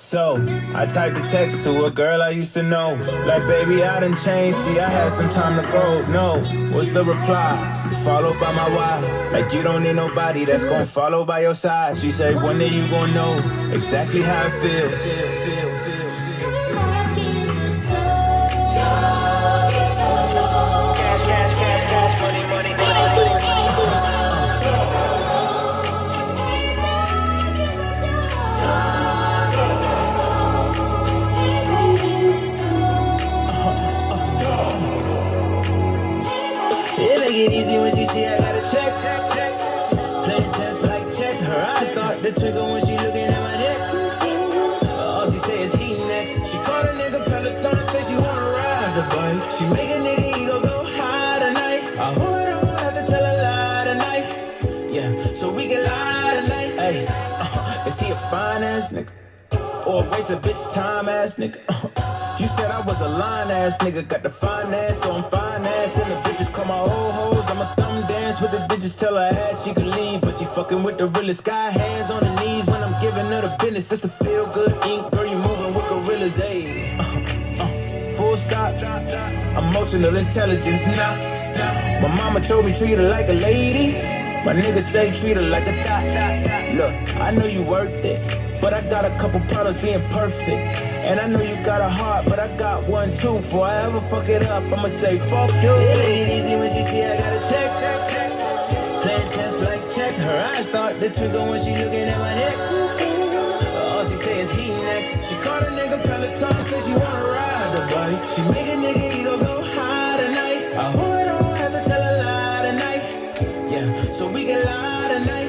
So, I typed a text to a girl I used to know. Like, baby, I done changed, see, I had some time to go. No, what's the reply? Followed by my why. Like, you don't need nobody that's gon' follow by your side. She said, one day you gon' know exactly how it feels. It make it easy when she see I got a check. Playing tests like check. Her eyes start to twinkle when she looking at my neck. All she say is he next. She called a nigga Peloton, say she wanna ride the bike. She make a nigga ego go high tonight. I hope I don't have to tell a lie tonight. Yeah, so we can lie tonight. Ay, is he a fine ass nigga? Or a waste of bitch time ass nigga? You said I was a line ass nigga, got the fine ass, so I'm fine ass. And the bitches call my old hoes, I'ma thumb dance with the bitches, tell her ass she can leave. But she fucking with the realest guy, hands on the knees when I'm giving her the business. Just to feel good ink, girl, you moving with gorillas, ayy. Full stop, emotional intelligence, nah. My mama told me treat her like a lady. My niggas say treat her like a thot. Look, I know you worth it, but I got a couple problems being perfect. And I know you got a heart, but I got one too. Before I ever fuck it up, I'ma say fuck you. It ain't easy when she see I got a check. Playing tests like check. Her eyes start to twinkle when she looking at my neck. All she say is he next. She called a nigga Peloton, say she wanna ride the bike. She make a nigga ego go high tonight. I hope I don't have to tell a lie tonight. Yeah, so we can lie tonight.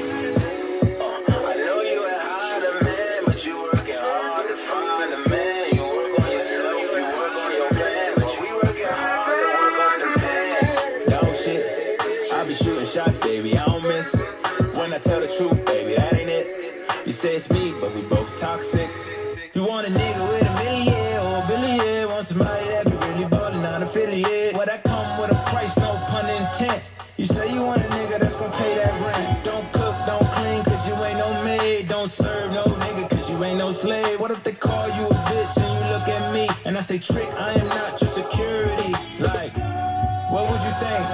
Shots, baby, I don't miss. When I tell the truth, baby, that ain't it. You say it's me, but we both toxic. You want a nigga with a million or a billion. Want somebody that be really ballin', not affiliate. Well, that come with a price, no pun intent. You say you want a nigga that's gon' pay that rent. Don't cook, don't clean, cause you ain't no maid. Don't serve no nigga, cause you ain't no slave. What if they call you a bitch and you look at me and I say, Trick, I am not your security. Like, what would you think?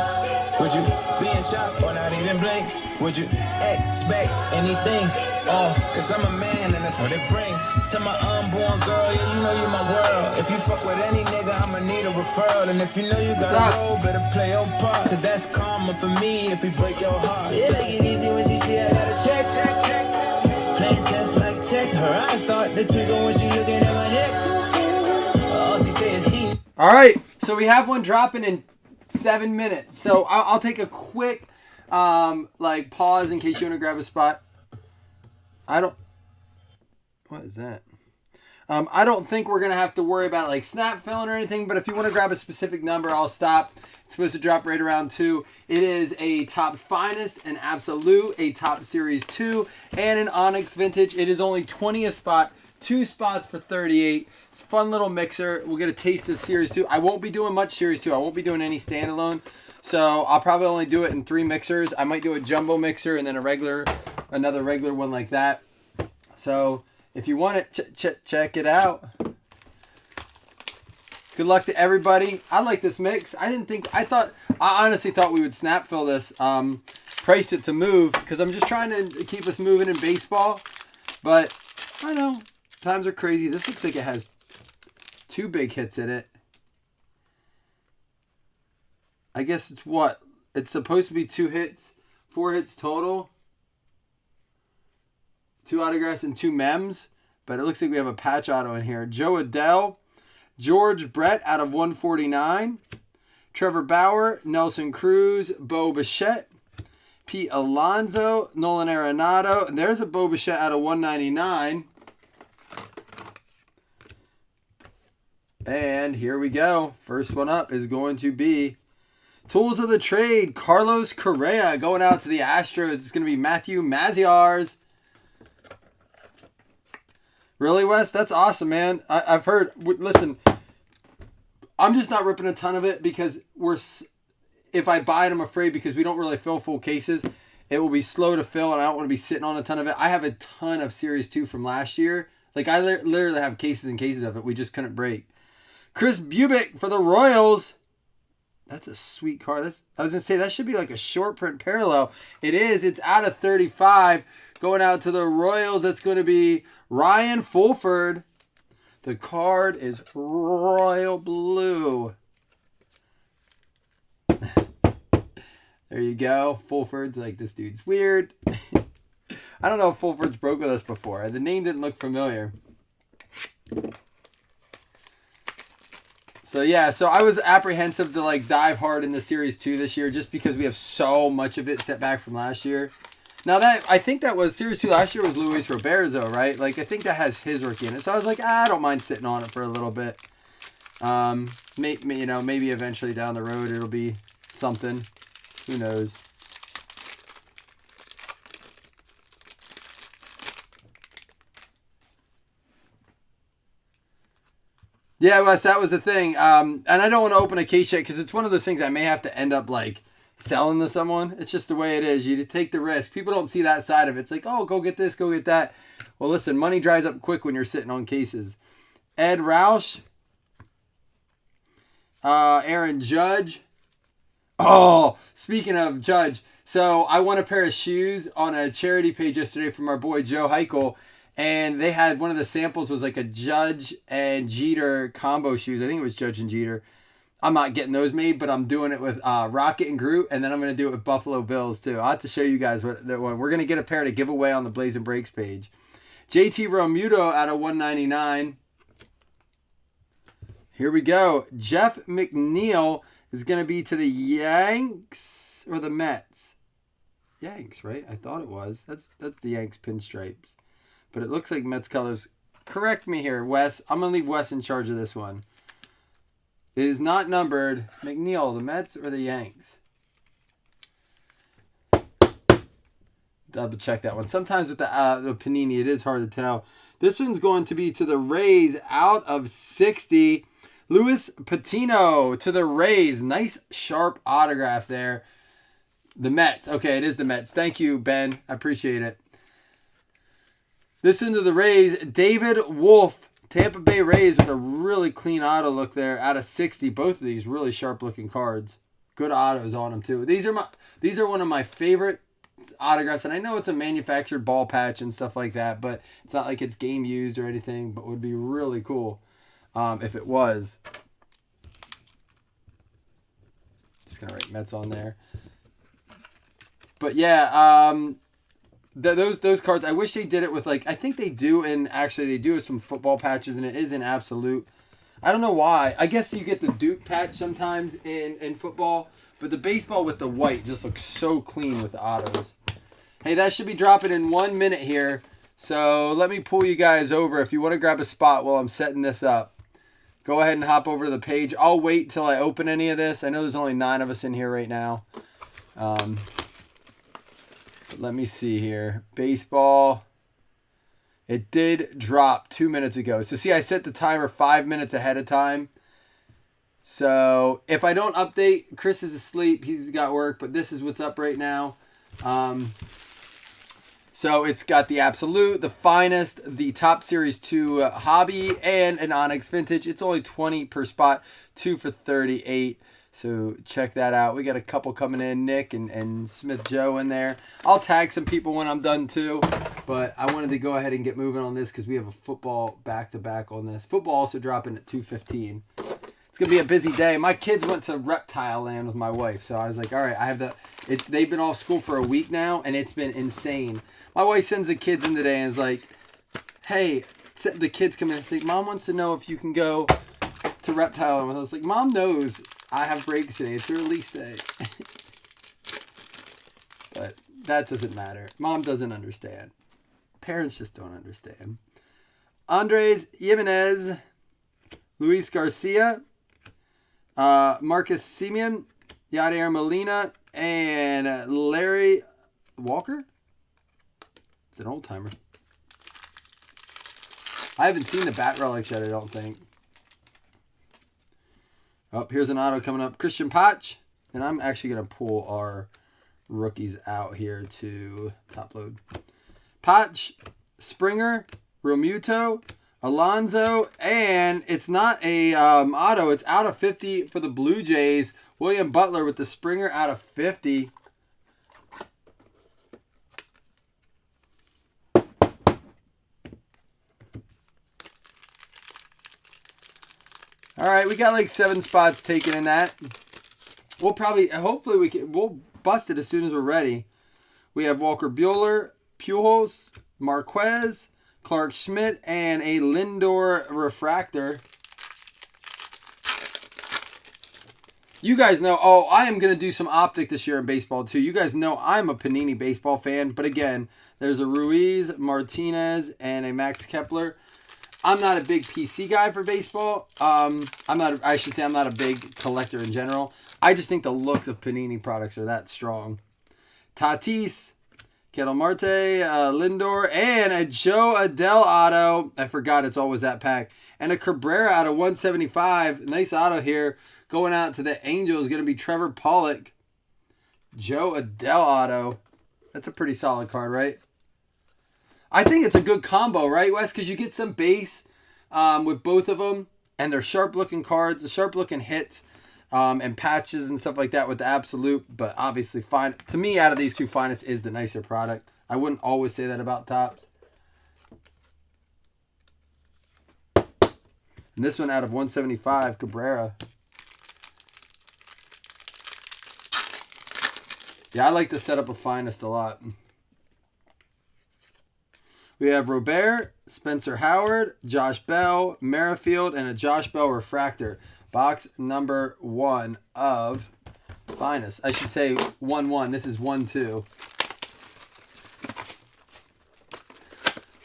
Would you be in shock or not even blink? Would you expect anything? Oh, cause I'm a man and that's what it bring. To my unborn girl, yeah, you know you my world. If you fuck with any nigga, I'ma need a referral. And if you know you gotta roll, better play your part. Cause that's karma for me if we break your heart. It make it easy when she see I got a check. Playing tests like check. Her eyes start to twinkle when she looking at my neck. All she say is he. Alright, so we have one dropping in 7 minutes. So I'll take a quick pause in case you want to grab a spot. What is that? I don't think we're going to have to worry about like snap filling or anything, but if you want to grab a specific number, I'll stop. It's supposed to drop right around 2. It is a Topps Finest, an Absolute, a Top Series 2, and an Onyx Vintage. It is only 20 a spot, 2 spots for 38. It's a fun little mixer. We'll get a taste of Series 2. I won't be doing much Series 2. I won't be doing any standalone. So I'll probably only do it in 3 mixers. I might do a jumbo mixer and then another regular one like that. So if you want it, check it out. Good luck to everybody. I like this mix. I honestly thought we would snap fill this. Priced it to move because I'm just trying to keep us moving in baseball. But I know times are crazy. This looks like it has 2 big hits in it. I guess it's what? It's supposed to be 2 hits, 4 hits total. 2 autographs and 2 mems. But it looks like we have a patch auto in here. Joe Adele, George Brett out of 149. Trevor Bauer, Nelson Cruz, Bo Bichette, Pete Alonso, Nolan Arenado. And there's a Bo Bichette out of 199. And here we go. First one up is going to be Tools of the Trade. Carlos Correa going out to the Astros. It's going to be Matthew Maziarz. Really, Wes? That's awesome, man. I've heard. Listen, I'm just not ripping a ton of it because if I buy it, I'm afraid because we don't really fill full cases. It will be slow to fill, and I don't want to be sitting on a ton of it. I have a ton of Series 2 from last year. Like, I literally have cases and cases of it. We just couldn't break. Chris Bubick for the Royals. That's a sweet card. I was going to say, that should be like a short print parallel. It is. It's out of 35. Going out to the Royals, that's going to be Ryan Fulford. The card is royal blue. There you go. Fulford's like, this dude's weird. I don't know if Fulford's broke with us before. The name didn't look familiar. So yeah, so I was apprehensive to like dive hard in the Series 2 this year just because we have so much of it set back from last year. Now that, I think that was, Series 2 last year was Luis Roberto, right? Like, I think that has his rookie in it. So I was like, I don't mind sitting on it for a little bit. Maybe eventually down the road it'll be something. Who knows? Yeah, Wes, that was the thing. And I don't want to open a case yet because it's one of those things I may have to end up like selling to someone. It's just the way it is. You take the risk. People don't see that side of it. It's like, oh, go get this, go get that. Well, listen, money dries up quick when you're sitting on cases. Ed Roush. Aaron Judge. Oh, speaking of Judge. So I won a pair of shoes on a charity page yesterday from our boy Joe Heichel. And they had, one of the samples was like a Judge and Jeter combo shoes. I think it was Judge and Jeter. I'm not getting those made, but I'm doing it with Rocket and Groot, and then I'm going to do it with Buffalo Bills too. I'll have to show you guys what that one. We're going to get a pair to give away on the Blazzzin Breaks page. JT Realmuto out of 199. Here we go. Jeff McNeil is going to be to the Yanks or the Mets. Yanks, right? I thought it was. That's the Yanks pinstripes. But it looks like Mets colors. Correct me here, Wes. I'm going to leave Wes in charge of this one. It is not numbered. McNeil, the Mets or the Yanks? Double check that one. Sometimes with the Panini, it is hard to tell. This one's going to be to the Rays out of 60. Luis Patino to the Rays. Nice sharp autograph there. The Mets. Okay, it is the Mets. Thank you, Ben. I appreciate it. This into the Rays, David Wolf, Tampa Bay Rays with a really clean auto look there out of 60. Both of these really sharp looking cards. Good autos on them too. These are one of my favorite autographs, and I know it's a manufactured ball patch and stuff like that, but it's not like it's game used or anything, but would be really cool if it was. Just gonna write Mets on there. But yeah, those cards, I wish they did it with, like, I think they do, and actually they do with some football patches, and it is in absolute. I don't know why. I guess you get the Duke patch sometimes in football, but the baseball with the white just looks so clean with the autos. Hey, that should be dropping in 1 minute here, so let me pull you guys over. If you want to grab a spot while I'm setting this up, go ahead and hop over to the page. I'll wait till I open any of this. I know there's only 9 of us in here right now. Let me see here. Baseball. It did drop 2 minutes ago. So see, I set the timer 5 minutes ahead of time. So if I don't update, Chris is asleep. He's got work, but this is what's up right now. So it's got the Absolute, the Finest, the Top Series 2 Hobby, and an Onyx Vintage. It's only $20 per spot, 2 for $38. So check that out. We got a couple coming in, Nick and Smith Joe in there. I'll tag some people when I'm done too. But I wanted to go ahead and get moving on this because we have a football back-to-back on this. Football also dropping at 2:15. It's going to be a busy day. My kids went to Reptile Land with my wife. So I was like, all right, I have they've been off school for a week now, and it's been insane. My wife sends the kids in today and is like, hey, the kids come in and say, Mom wants to know if you can go to Reptile Land. I was like, Mom knows I have breaks today. It's her release day. But that doesn't matter. Mom doesn't understand. Parents just don't understand. Andres Jimenez, Luis Garcia, Marcus Semien, Yadier Molina, and Larry Walker. It's an old timer. I haven't seen the bat relics yet, I don't think. Oh, here's an auto coming up. Christian Potch. And I'm actually going to pull our rookies out here to top load. Potch, Springer, Realmuto, Alonzo, and it's not a auto. It's out of 50 for the Blue Jays. William Butler with the Springer out of 50. All right, we got like 7 spots taken in that. We'll hopefully we'll bust it as soon as we're ready. We have Walker Buehler, Pujols, Marquez, Clark Schmidt, and a Lindor refractor. You guys know, I am going to do some optic this year in baseball too. You guys know I'm a Panini baseball fan, but again, there's a Ruiz, Martinez, and a Max Kepler. I'm not a big PC guy for baseball. I'm not a big collector in general. I just think the looks of Panini products are that strong. Tatis, Ketel Marte, Lindor, and a Joe Adell auto. I forgot it's always that pack. And a Cabrera out of 175. Nice auto here. Going out to the Angels going to be Trevor Pollock. Joe Adell auto. That's a pretty solid card, right? I think it's a good combo, right, Wes? Because you get some base with both of them. And they're sharp-looking cards, sharp-looking hits, and patches and stuff like that with the Absolute. But obviously, fine. To me, out of these two, Finest is the nicer product. I wouldn't always say that about Topps. And this one out of 175, Cabrera. Yeah, I like the setup of Finest a lot. We have Robert, Spencer Howard, Josh Bell, Merrifield, and a Josh Bell refractor. Box number 1 of Finest. I should say 1-1. This is 1-2.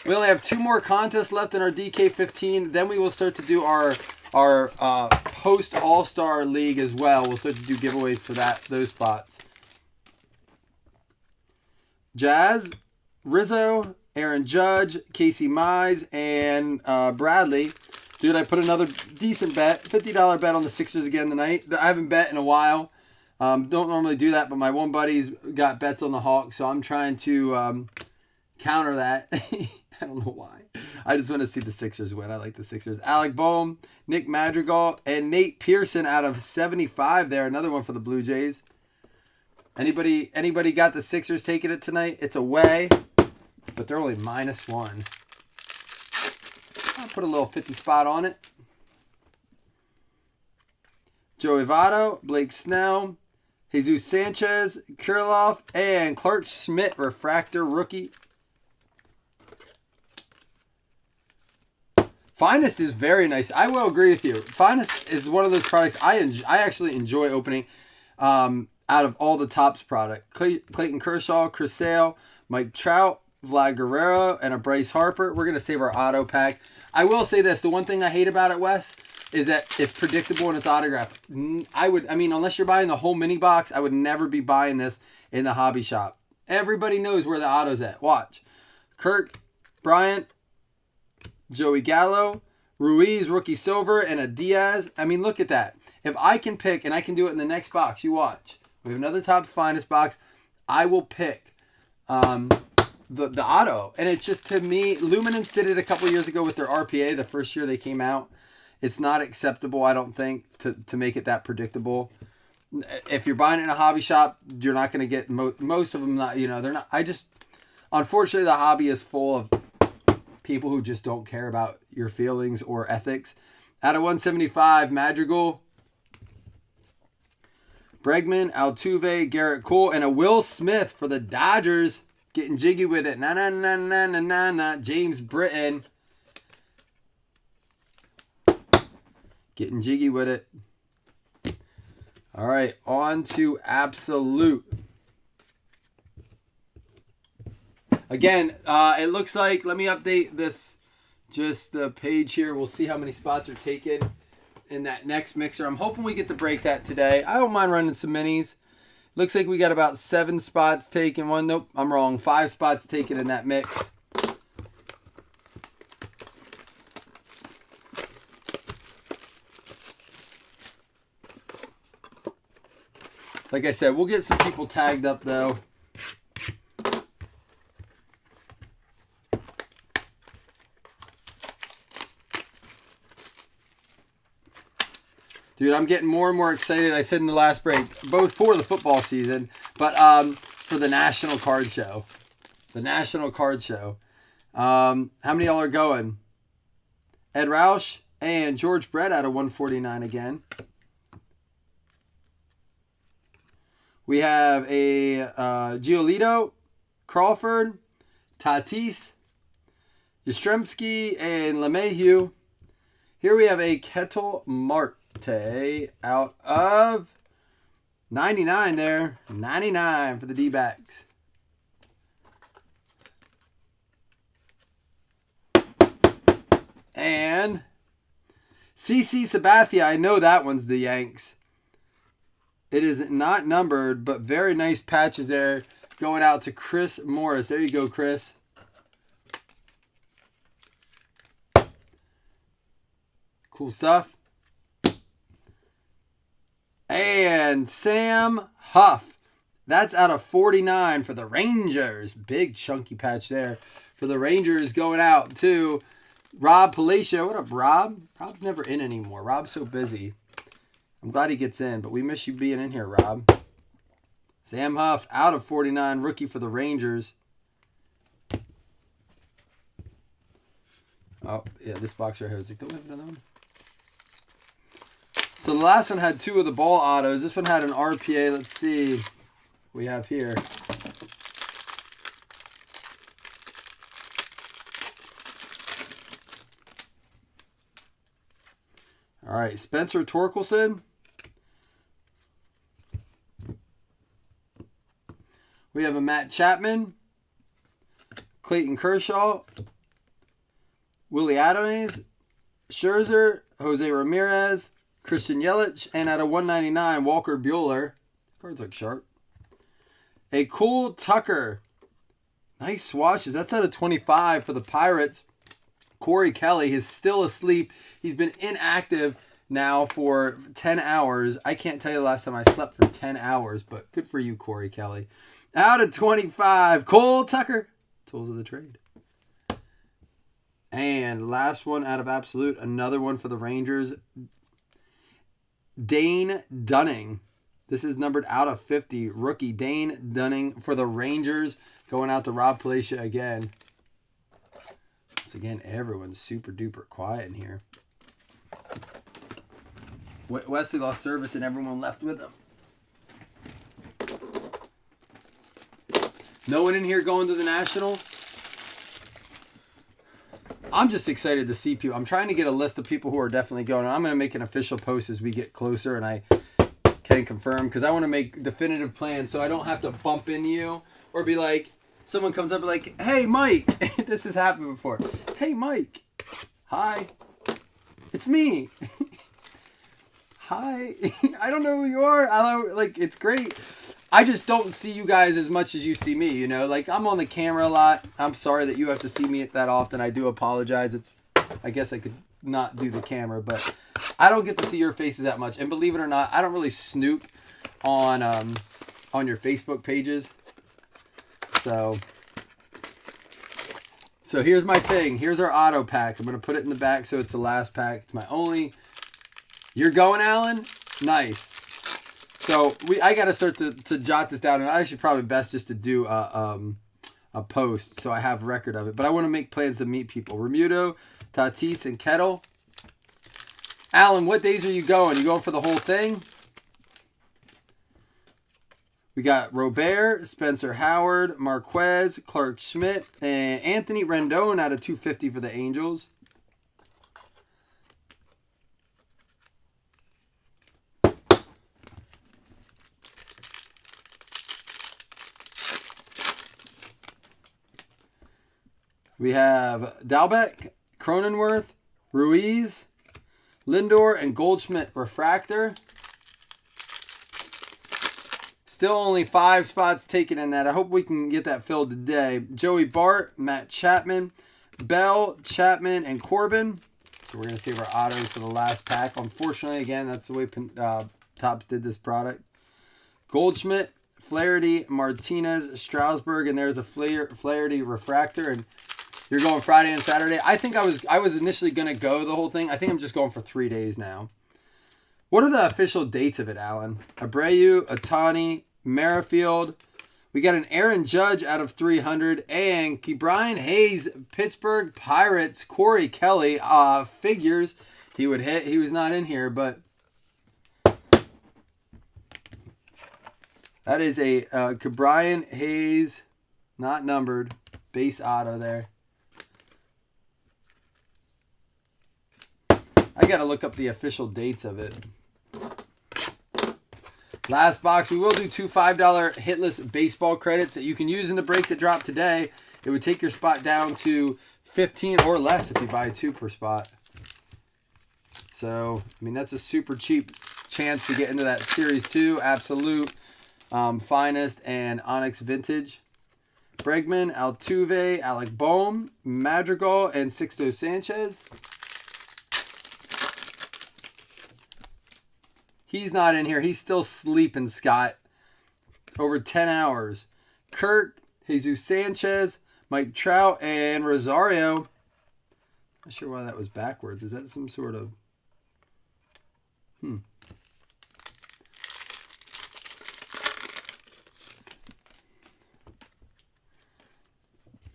We only have 2 more contests left in our DK15. Then we will start to do our post All-Star League as well. We'll start to do giveaways for those spots. Jazz, Rizzo, Aaron Judge, Casey Mize, and Bradley. Dude, I put another decent bet, $50 bet on the Sixers again tonight. I haven't bet in a while. Don't normally do that, but my one buddy's got bets on the Hawks, so I'm trying to counter that. I don't know why. I just want to see the Sixers win. I like the Sixers. Alec Boehm, Nick Madrigal, and Nate Pearson out of 75 there. Another one for the Blue Jays. Anybody got the Sixers taking it tonight? It's away, but they're only -1. I'll put a little 50 spot on it. Joey Votto, Blake Snell, Jesus Sanchez, Kirilloff, and Clark Schmidt, refractor rookie. Finest is very nice. I will agree with you. Finest is one of those products I actually enjoy opening. Out of all the Topps product, Clayton Kershaw, Chris Sale, Mike Trout, Vlad Guerrero, and a Bryce Harper. We're going to save our auto pack. I will say this. The one thing I hate about it, Wes, is that it's predictable and it's autographed. Unless you're buying the whole mini box, I would never be buying this in the hobby shop. Everybody knows where the auto's at. Watch. Kirk, Bryant, Joey Gallo, Ruiz, rookie silver, and a Diaz. I mean, look at that. If I can pick, and I can do it in the next box, you watch. We have another Topps Finest box. I will pick the auto. And it's just, to me, Luminance did it a couple years ago with their RPA, the first year they came out. It's not acceptable, I don't think, to make it that predictable. If you're buying it in a hobby shop, you're not going to get most of them. They're not. Unfortunately, the hobby is full of people who just don't care about your feelings or ethics. Out of 175, Madrigal, Bregman, Altuve, Garrett Cole, and a Will Smith for the Dodgers. Getting jiggy with it. Na. James Britton. Getting jiggy with it. All right, on to Absolute. Again, it looks like, let me update this, just the page here. We'll see how many spots are taken in that next mixer. I'm hoping we get to break that today. I don't mind running some minis. Looks like we got about 7 spots taken. Nope, I'm wrong. 5 spots taken in that mix. Like I said, we'll get some people tagged up though. Dude, I'm getting more and more excited. I said in the last break, both for the football season, but for the National Card Show. The National Card Show. How many of y'all are going? Ed Roush and George Brett out of 149 again. We have a Giolito, Crawford, Tatis, Yastrzemski, and LeMahieu. Here we have a Ketel Marte out of 99 there. 99 for the D-backs. And CC Sabathia, I know that one's the Yanks. It is not numbered, but very nice patches there going out to Chris Morris. There you go, Chris. Cool stuff. And Sam Huff. That's out of 49 for the Rangers. Big chunky patch there for the Rangers going out to Rob Palacio. What up, Rob? Rob's never in anymore. Rob's so busy. I'm glad he gets in, but we miss you being in here, Rob. Sam Huff out of 49, rookie for the Rangers. Oh, yeah, this box right here. Don't we have another one? So the last one had 2 of the ball autos. This one had an RPA. Let's see what we have here. All right, Spencer Torkelson. We have a Matt Chapman, Clayton Kershaw, Willie Adams, Scherzer, Jose Ramirez, Christian Yelich, and at a 199, Walker Buehler. Cards look sharp. A Cool Tucker. Nice swatches. That's out of 25 for the Pirates. Corey Kelly is still asleep. He's been inactive now for 10 hours. I can't tell you the last time I slept for 10 hours, but good for you, Corey Kelly. Out of 25, Cole Tucker. Tools of the trade. And last one out of Absolute, another one for the Rangers. Dane Dunning. This is numbered out of 50. Rookie Dane Dunning for the Rangers. Going out to Rob Palacia again. Once again, everyone's super duper quiet in here. Wesley lost service and everyone left with him. No one in here going to the National? I'm just excited to see people. I'm trying to get a list of people who are definitely going. I'm going to make an official post as we get closer and I can confirm because I want to make definitive plans so I don't have to bump into you or be like, someone comes up and like, hey, Mike. This has happened before. Hey, Mike. Hi. It's me. Hi. I don't know who you are. It's great. I just don't see you guys as much as you see me, you know? Like, I'm on the camera a lot. I'm sorry that you have to see me that often. I do apologize. I guess I could not do the camera, but I don't get to see your faces that much. And believe it or not, I don't really snoop on your Facebook pages. So here's my thing. Here's our auto pack. I'm going to put it in the back so it's the last pack. It's my only. You're going, Alan? Nice. So I got to start to jot this down, and I should probably best just to do a post so I have record of it. But I want to make plans to meet people. Remuto, Tatis, and Kettle. Alan, what days are you going? You going for the whole thing? We got Robert, Spencer Howard, Marquez, Clark Schmidt, and Anthony Rendon out of 250 for the Angels. We have Dalbec, Cronenworth, Ruiz, Lindor, and Goldschmidt refractor. Still only 5 spots taken in that. I hope we can get that filled today. Joey Bart, Matt Chapman, Bell, Chapman, and Corbin. So we're going to save our autos for the last pack. Unfortunately, again, that's the way Topps did this product. Goldschmidt, Flaherty, Martinez, Strasburg, and there's a Flaherty refractor. And you're going Friday and Saturday. I think I was initially going to go the whole thing. I think I'm just going for 3 days now. What are the official dates of it, Alan? Abreu, Ohtani, Merrifield. We got an Aaron Judge out of 300. And Ke'Bryan Hayes, Pittsburgh Pirates, Corey Kelly. Figures he would hit. He was not in here, but that is a Ke'Bryan Hayes, not numbered, base auto there. I got to look up the official dates of it. Last box, we will do 2 $5 hitless baseball credits that you can use in the break that dropped today. It would take your spot down to 15 or less if you buy 2 per spot. So, I mean, that's a super cheap chance to get into that Series 2 Absolute, Finest, and Onyx Vintage. Bregman, Altuve, Alec Bohm, Madrigal, and Sixto Sanchez. He's not in here. He's still sleeping, Scott. Over 10 hours. Kirk, Jesus Sanchez, Mike Trout, and Rosario. Not sure why that was backwards. Is that some sort of...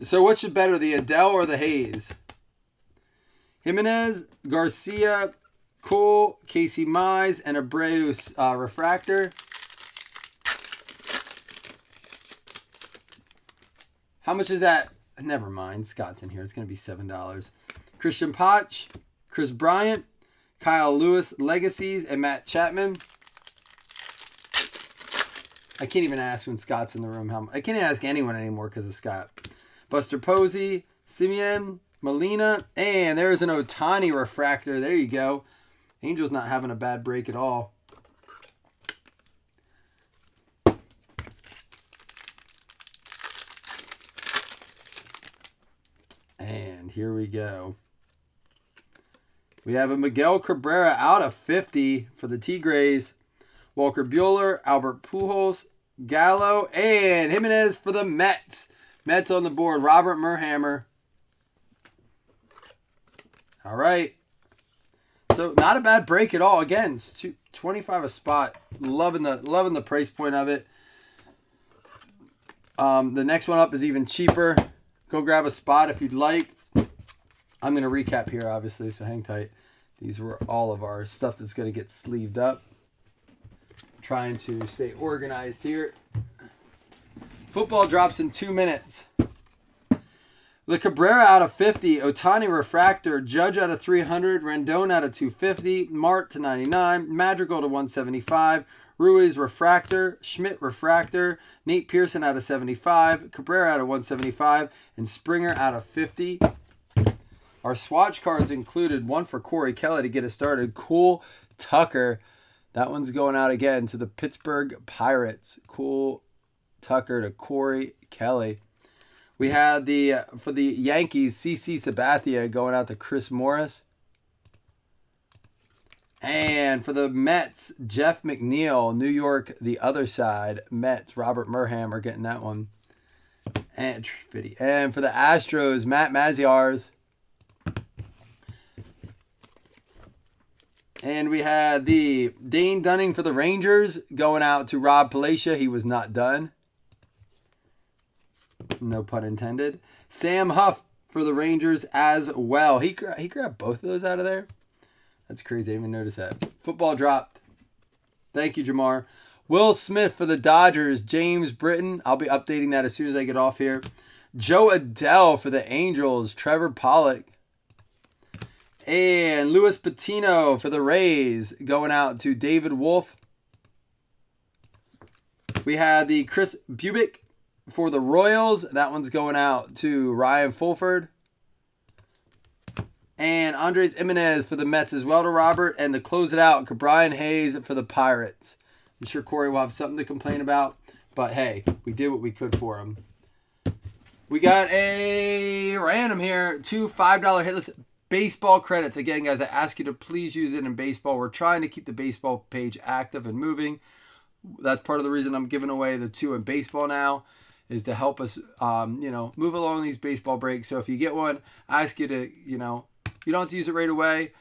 So which is better, the Adele or the Hayes? Jimenez, Garcia, Cole, Casey Mize, and Abreu refractor. How much is that? Never mind. Scott's in here. It's going to be $7. Christian Potch, Chris Bryant, Kyle Lewis, Legacies, and Matt Chapman. I can't even ask when Scott's in the room. I can't ask anyone anymore because of Scott. Buster Posey, Simeon, Molina, and there's an Ohtani refractor. There you go. Angel's not having a bad break at all. And here we go. We have a Miguel Cabrera out of 50 for the Tigres. Walker Buehler, Albert Pujols, Gallo, and Jimenez for the Mets. Mets on the board. Robert Merhammer. All right. So not a bad break at all. Again, it's $25 a spot. Loving the price point of it. The next one up is even cheaper. Go grab a spot if you'd like. I'm going to recap here, obviously, so hang tight. These were all of our stuff that's going to get sleeved up. Trying to stay organized here. Football drops in 2 minutes. The Cabrera out of 50, Ohtani refractor, Judge out of 300, Rendon out of 250, Mart to 99, Madrigal to 175, Ruiz refractor, Schmidt refractor, Nate Pearson out of 75, Cabrera out of 175, and Springer out of 50. Our swatch cards included one for Corey Kelly to get us started. Cool Tucker. That one's going out again to the Pittsburgh Pirates. Cool Tucker to Corey Kelly. We had for the Yankees, CC Sabathia going out to Chris Morris. And for the Mets, Jeff McNeil, New York, the other side. Mets, Robert Merhammer getting that one. And for the Astros, Matt Maziarz. And we had the Dane Dunning for the Rangers going out to Rob Palacia. He was not done. No pun intended. Sam Huff for the Rangers as well. He grabbed both of those out of there. That's crazy. I didn't even notice that. Football dropped. Thank you, Jamar. Will Smith for the Dodgers. James Britton. I'll be updating that as soon as I get off here. Joe Adele for the Angels. Trevor Pollock. And Luis Patino for the Rays going out to David Wolf. We had the Chris Bubick for the Royals. That one's going out to Ryan Fulford. And Andres Jimenez for the Mets as well to Robert. And to close it out, Ke'Bryan Hayes for the Pirates. I'm sure Corey will have something to complain about. But hey, we did what we could for him. We got a random here. 2 $5 hitless baseball credits. Again, guys, I ask you to please use it in baseball. We're trying to keep the baseball page active and moving. That's part of the reason I'm giving away the 2 in baseball now, is to help us, move along these baseball breaks. So if you get one, I ask you to, you don't have to use it right away,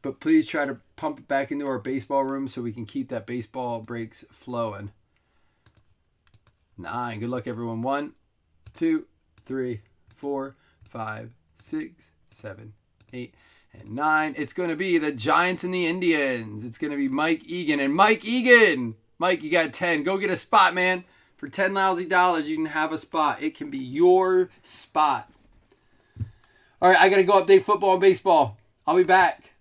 But please try to pump it back into our baseball room so we can keep that baseball breaks flowing. 9. Good luck, everyone. 1, 2, 3, 4, 5, 6, 7, 8, and 9. It's going to be the Giants and the Indians. It's going to be Mike Egan. And Mike Egan, Mike, you got 10. Go get a spot, man. For $10 lousy, you can have a spot. It can be your spot. All right, I got to go update football and baseball. I'll be back.